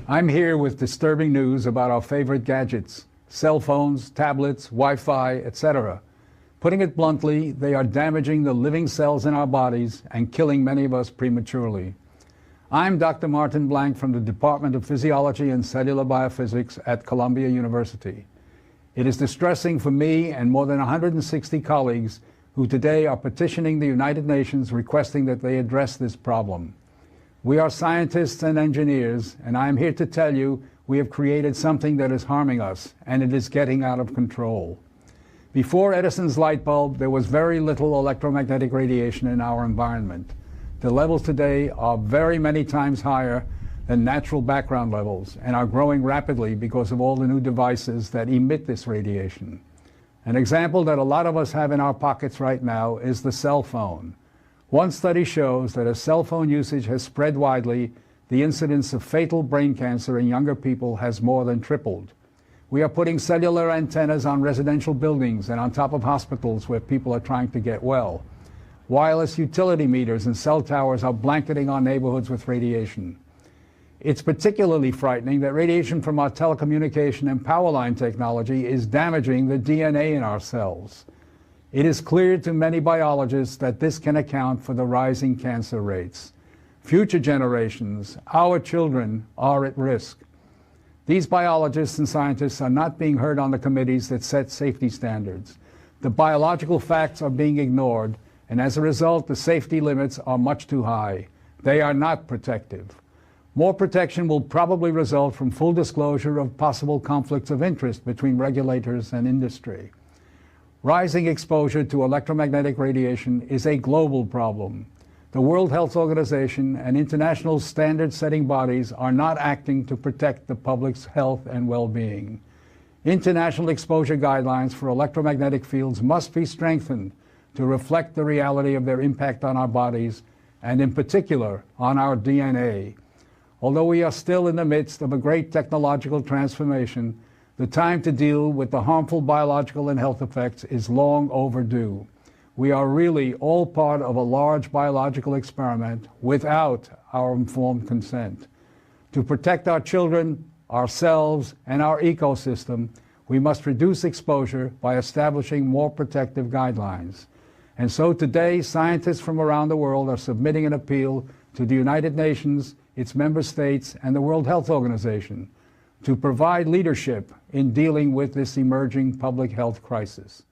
I'm here with disturbing news about our favorite gadgets, cell phones, tablets, Wi-Fi, etc. Putting it bluntly, they are damaging the living cells in our bodies and killing many of us prematurely. I'm Dr. Martin Blank from the Department of Physiology and Cellular Biophysics at Columbia University. It is distressing for me and more than 160 colleagues who today are petitioning the United Nations requesting that they address this problem. We are scientists and engineers, and I am here to tell you we have created something that is harming us, and it is getting out of control. Before Edison's light bulb, there was very little electromagnetic radiation in our environment. The levels today are very many times higher than natural background levels and are growing rapidly because of all the new devices that emit this radiation. An example that a lot of us have in our pockets right now is the cell phone. One study shows that as cell phone usage has spread widely, the incidence of fatal brain cancer in younger people has more than tripled. We are putting cellular antennas on residential buildings and on top of hospitals where people are trying to get well. Wireless utility meters and cell towers are blanketing our neighborhoods with radiation. It's particularly frightening that radiation from our telecommunication and power line technology is damaging the DNA in our cells. It is clear to many biologists that this can account for the rising cancer rates. Future generations, our children, are at risk. These biologists and scientists are not being heard on the committees that set safety standards. The biological facts are being ignored, and as a result, the safety limits are much too high. They are not protective. More protection will probably result from full disclosure of possible conflicts of interest between regulators and industry. Rising exposure to electromagnetic radiation is a global problem. The World Health Organization and international standard-setting bodies are not acting to protect the public's health and well-being. International exposure guidelines for electromagnetic fields must be strengthened to reflect the reality of their impact on our bodies and, in particular, on our DNA. Although we are still in the midst of a great technological transformation, the time to deal with the harmful biological and health effects is long overdue. We are really all part of a large biological experiment without our informed consent. To protect our children, ourselves, and our ecosystem, we must reduce exposure by establishing more protective guidelines. And so today, scientists from around the world are submitting an appeal to the United Nations, its member states, and the World Health Organization to provide leadership in dealing with this emerging public health crisis.